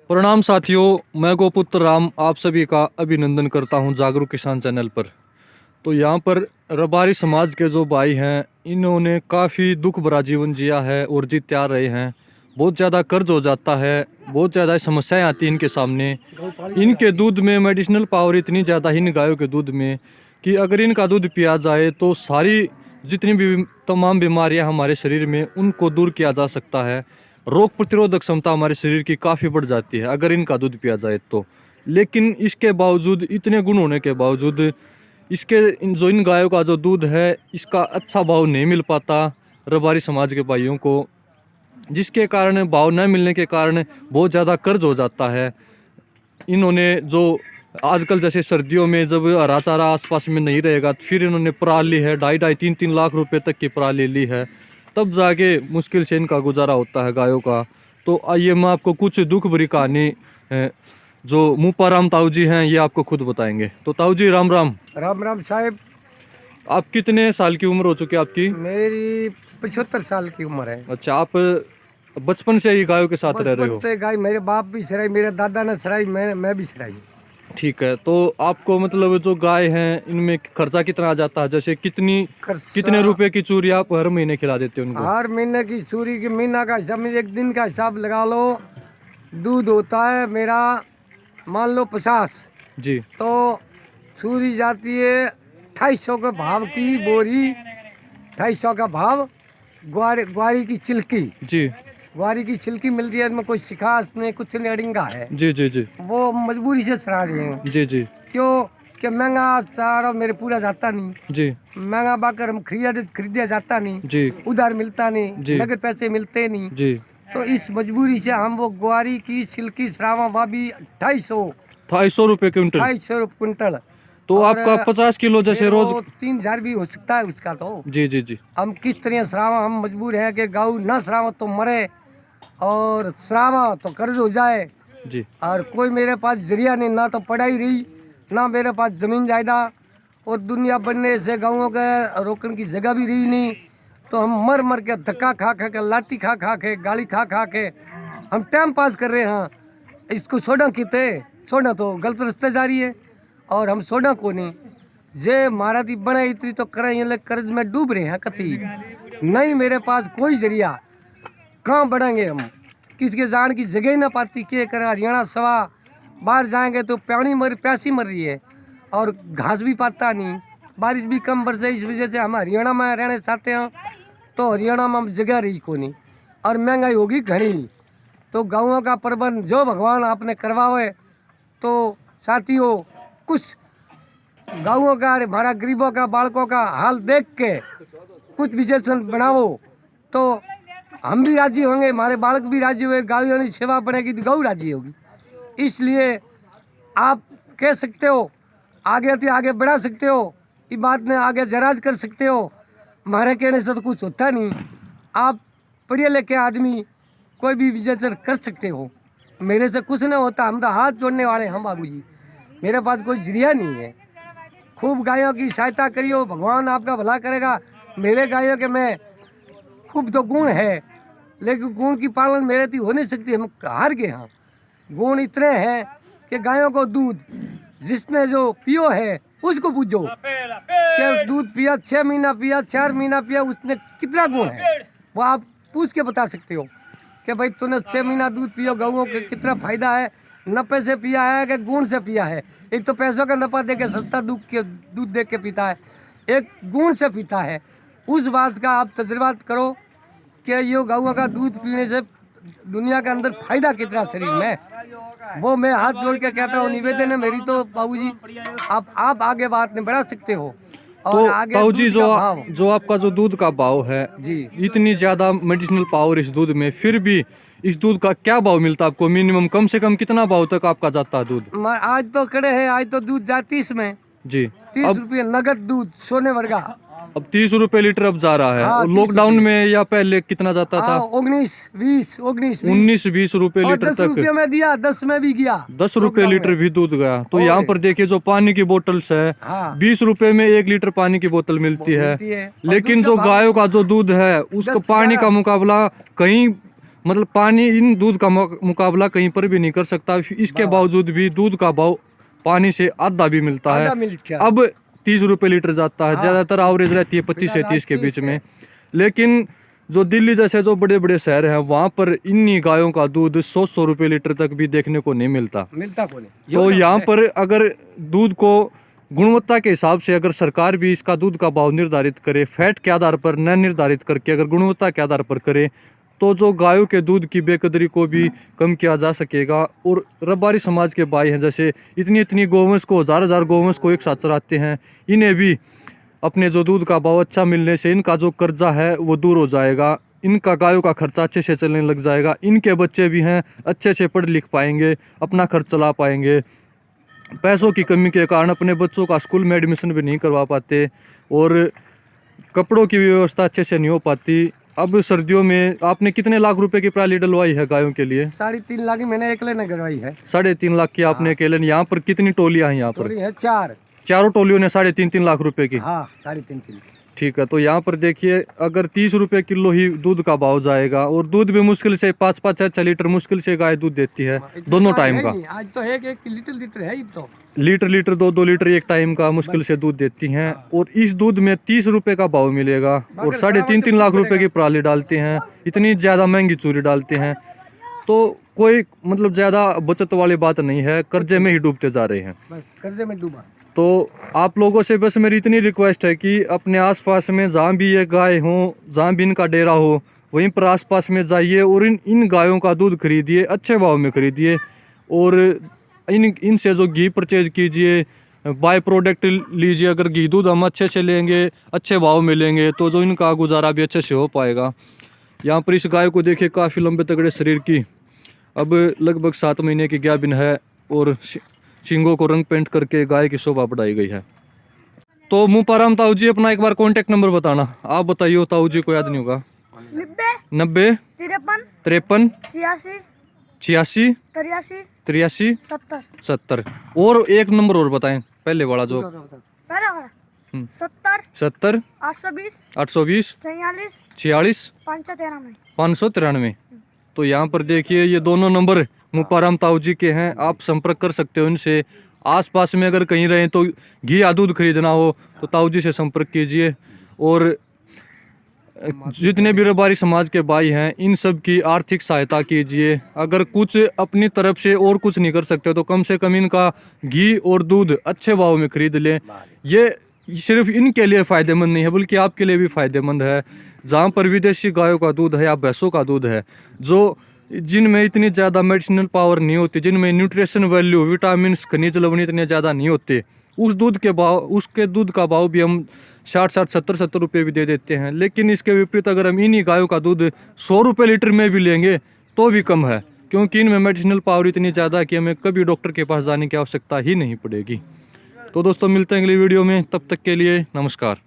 प्रणाम साथियों, मैं गोपुत्र राम आप सभी का अभिनंदन करता हूं जागरूक किसान चैनल पर। तो यहाँ पर रबारी समाज के जो भाई हैं, इन्होंने काफ़ी दुख भरा जीवन जिया है और जीते आ रहे हैं। बहुत ज़्यादा कर्ज हो जाता है, बहुत ज़्यादा समस्याएं आती हैं इनके सामने। इनके दूध में मेडिसिनल पावर इतनी ज़्यादा है इन गायों के दूध में कि अगर इनका दूध पिया जाए तो सारी जितनी भी तमाम बीमारियां हमारे शरीर में उनको दूर किया जा सकता है। रोग प्रतिरोधक क्षमता हमारे शरीर की काफ़ी बढ़ जाती है अगर इनका दूध पिया जाए तो। लेकिन इसके बावजूद, इतने गुण होने के बावजूद, जो इन गायों का जो दूध है इसका अच्छा भाव नहीं मिल पाता रबारी समाज के भाइयों को, जिसके कारण भाव न मिलने के कारण बहुत ज़्यादा कर्ज हो जाता है। इन्होंने जो आजकल जैसे सर्दियों में जब हरा चारा आसपास में नहीं रहेगा तो फिर इन्होंने पराल ली है, 2.5-3 लाख रुपए तक की पराल ले ली है, तब जाके मुश्किल से इनका गुजारा होता है गायों का। तो आइए मैं आपको कुछ दुख भरी कहानी जो मुपाराम ताऊ जी हैं ये आपको खुद बताएंगे। तो ताऊ जी राम राम। राम राम साहेब। आप कितने साल की उम्र हो चुकी है आपकी? मेरी 75 साल की उम्र है। अच्छा, आप बचपन से ही गायों के साथ रह रहे हो? बचपन से गाय, मेरे बाप भी चराई, मेरे दादा ने चराई, मैं भी चराई। ठीक है, तो आपको मतलब जो गाय हैं इनमें खर्चा कितना आ जाता है? जैसे कितने रुपए की चूरी आप हर महीने खिला देते हो उनको? हर महीने की चूरी की महीना का हिसाब, एक दिन का हिसाब लगा लो। दूध होता है मेरा मान लो 50 जी, तो चूरी जाती है 250 के भाव की बोरी, 250 का भाव। ग्वारी की चिल्की, जी, ग्वारी की छिलकी मिलती है, इसमें कोई शिखास नहीं, कुछ नहीं, अड़िंगा है। जी, जी, जी, वो मजबूरी से चरा रहे हैं। जी, जी, क्यों कि महंगा चारा मेरे पूरा जाता नहीं, जी, महंगा बाकर हम खरीदा जाता नहीं, जी, उधार मिलता नहीं, जी, नगद पैसे मिलते नहीं। जी। तो इस मजबूरी से हम वो ग्वारी की छिलकी श्रावा भाभी 250 ₹250 क्विंटल। 250 क्विंटल। तो और आपका 50 किलो जैसे रोज? 3,000 भी हो सकता है उसका। तो जी, जी, जी, हम किस तरह श्रावा, हम मजबूर है कि गाँव ना श्रावा तो मरे और श्रावा तो कर्ज हो जाए। जी, और कोई मेरे पास जरिया नहीं, ना तो पढ़ाई रही, ना मेरे पास जमीन जायदाद, और दुनिया बनने से गाँवों के रोकने की जगह भी रही नहीं। तो हम मर मर के धक्का खा खा के, लाठी खा खा के, गाली खा खा के हम टाइम पास कर रहे हैं। इसको छोड़ा किते, छोड़ा तो गलत रास्ते जा रही है, और हम छोड़ा को नहीं। जे मारा दी बने इतनी तो करें, ये कर्ज में डूब रहे हैं कति नहीं। मेरे पास कोई जरिया, कहाँ बढ़ेंगे हम, किसके जान की जगह ही ना पाती। क्या करें, हरियाणा सवा बाहर जाएंगे तो प्यासी मर रही है, और घास भी पाता नहीं, बारिश भी कम बरसे। इस वजह से हम हरियाणा में रहना चाहते हैं, तो हरियाणा में हम जगह रही को नहीं, और महंगाई होगी घनी। तो गाँवों का प्रबंध जो भगवान आपने करवावे, तो साथियों कुछ गाँवों का, हमारा गरीबों का, बालकों का हाल देख के कुछ विजेशन बनाओ, तो हम भी राजी होंगे, हमारे बालक भी राजी हुए, गायों की सेवा बढ़ेगी तो गौ राजी होगी। इसलिए आप कह सकते हो, आगे से आगे बढ़ा सकते हो, इस बात में आगे जराज कर सकते हो। हमारे कहने से तो कुछ होता नहीं। आप पढ़े लिखे आदमी कोई भी विजेचन कर सकते हो, मेरे से कुछ नहीं होता। हम तो हाथ जोड़ने वाले हम बाबूजी, मेरे पास कोई जरिया नहीं है। खूब गायों की सहायता करियो, भगवान आपका भला करेगा। मेरे गायों के में खूब तो गुण है, लेकिन गुण की पालन मेरे थी हो नहीं सकती, हम हार गए हैं। गुण इतने हैं कि गायों को दूध जिसने जो पियो है उसको पूछो कि दूध पिया 6 महीना पिया, 4 महीना पिया, उसने कितना गुण है, वो आप पूछ के बता सकते हो कि भाई तूने 6 महीना दूध पियो, गौओं के कितना फायदा है, नफे से पिया है कि गुण से पिया है। एक तो पैसों का नफा दे के सस्ता दूध दे के पीता है, एक गुण से पीता है। उस बात का आप तजुर्बात करो कि ये गौओं का दूध पीने से दुनिया के अंदर फायदा कितना शरीर में, वो मैं हाथ जोड़ के कहता हूँ। निवेदन है मेरी तो बाबूजी, आप आगे बात नहीं बढ़ा सकते हो। तो और आगे ताऊ जी दूध का भाव, जो आपका जो दूध का भाव है जी इतनी ज्यादा मेडिसिनल पावर इस दूध में, फिर भी इस दूध का क्या भाव मिलता है आपको? मिनिमम कम से कम कितना भाव तक आपका जाता है दूध? आज तो खड़े हैं, आज तो दूध जाती इसमें जी, 30 रुपये नगद दूध सोने वर्गा। अब 30 रुपए लीटर अब जा रहा है। हाँ, और 30 लॉकडाउन में या पहले कितना जाता था? 19-20 रुपए और लीटर 10 तक। रुपये में दिया, 10 में भी गया, 10 रुपए लीटर भी दूध गया। तो यहाँ पर देखिए जो पानी की बोतल्स है, हाँ 20 रुपए में 1 लीटर पानी की बोतल मिलती है। मिलती है। और लेकिन दूध का जो भाव गायों का जो दूध है उसका 10 पानी का मुकाबला कहीं मतलब पानी इन दूध का मुकाबला कहीं पर भी नहीं कर सकता। इसके बावजूद भी दूध का भाव पानी से आधा भी मिलता है। आधा मिल क्या? अब 30 रुपये लीटर जाता है। हाँ। ज़्यादातर एवरेज रहती है 25 से 30 के बीच में। लेकिन जो दिल्ली जैसे जो बड़े बड़े शहर हैं वहाँ पर इन्हीं गायों का दूध 100 रुपये लीटर तक भी देखने को नहीं मिलता। कौन है? तो यहाँ पर अगर दूध को गुणवत्ता के हिसाब से अगर सरकार भी इसका दूध का भाव निर्धारित करे, फैट के आधार पर न निर्धारित करके अगर गुणवत्ता के आधार पर करे, तो जो गायों के दूध की बेकदरी को भी कम किया जा सकेगा। और रबारी समाज के भाई हैं, जैसे इतनी इतनी गौवंश को, हजार हजार गौवंश को एक साथ चराते हैं, इन्हें भी अपने जो दूध का भाव अच्छा मिलने से इनका जो कर्जा है वो दूर हो जाएगा। इनका गायों का खर्चा अच्छे से चलने लग जाएगा। इनके बच्चे भी हैं, अच्छे से पढ़ लिख पाएंगे, अपना खर्च चला पाएंगे। पैसों की कमी के कारण अपने बच्चों का स्कूल में एडमिशन भी नहीं करवा पाते और कपड़ों की व्यवस्था अच्छे से नहीं हो पाती। अब सर्दियों में आपने कितने लाख रुपए की पराली डलवाई है गायों के लिए? 3.5 लाख की मैंने अकेले ने करवाई है। 3.5 लाख की आपने अकेले। यहाँ पर कितनी टोलियां हैं? यहाँ पर टोली है 4। चारों टोलियों ने 3.5 लाख रुपए की। हाँ 3.5। ठीक है, तो यहाँ पर देखिए अगर 30 रुपए किलो ही दूध का भाव जाएगा और दूध भी मुश्किल से 5-5-6 लीटर मुश्किल से गाय दूध देती है दोनों टाइम का। आज तो है कि 1 लीटर है। तो लीटर 2 लीटर एक टाइम का मुश्किल से दूध देती हैं। और इस दूध में 30 रुपए का भाव मिलेगा और 3.5 लाख रुपए की पराली डालते हैं। इतनी ज़्यादा महंगी चूरी डालते हैं, तो कोई मतलब ज़्यादा बचत वाली बात नहीं है। कर्जे में ही डूबते जा रहे हैं। बस कर्जे में डूबा। तो आप लोगों से बस मेरी इतनी रिक्वेस्ट है कि अपने आसपास में जहाँ भी ये गाय हो, जहाँ भी इनका डेरा हो, वहीं पर आसपास में जाइए और इन गायों का दूध खरीदिए, अच्छे भाव में खरीदिए। और इनसे जो घी परचेज कीजिए, बाय प्रोडक्ट लीजिए। अगर घी दूध हम अच्छे से लेंगे, अच्छे भाव मिलेंगे, तो जो इनका गुजारा भी अच्छे से हो पाएगा। यहाँ पर इस गाय को देखिए, काफ़ी लंबे तगड़े शरीर की, अब लगभग 7 महीने की गाभिन है और सींगों को रंग पेंट करके गाय की शोभा बढ़ाई गई है। तो मुपाराम ताऊ जी, अपना एक बार कॉन्टेक्ट नंबर बताना। आप बताइए, ताऊ जी को याद नहीं होगा। 90 53 86 83 70। और एक नंबर और बताएं, पहले वाला जो 70 820 46 593। तो यहाँ पर देखिए ये दोनों नंबर मुपाराम ताऊ जी के हैं। आप संपर्क कर सकते हो इनसे। आसपास में अगर कहीं रहें तो घी या दूध खरीदना हो तो ताऊ जी से संपर्क कीजिए। और जितने भी रबारी समाज के भाई हैं, इन सब की आर्थिक सहायता कीजिए। अगर कुछ अपनी तरफ से और कुछ नहीं कर सकते तो कम से कम इनका घी और दूध अच्छे भाव में खरीद लें। ये सिर्फ इनके लिए फ़ायदेमंद नहीं है, बल्कि आपके लिए भी फ़ायदेमंद है। जहाँ पर विदेशी गायों का दूध है या भैंसों का दूध है, जो जिनमें इतनी ज़्यादा मेडिसिनल पावर नहीं होती, जिनमें न्यूट्रिशन वैल्यू, विटामिन्स, खनिज लवण इतने ज़्यादा नहीं होते, उसके दूध का भाव भी हम 60 70 रुपये भी दे देते हैं। लेकिन इसके विपरीत अगर हम इन्हीं गायों का दूध 100 रुपये लीटर में भी लेंगे तो भी कम है, क्योंकि इनमें मेडिसिनल पावर इतनी ज़्यादा है कि हमें कभी डॉक्टर के पास जाने की आवश्यकता ही नहीं पड़ेगी। तो दोस्तों, मिलते हैं अगली वीडियो में, तब तक के लिए नमस्कार।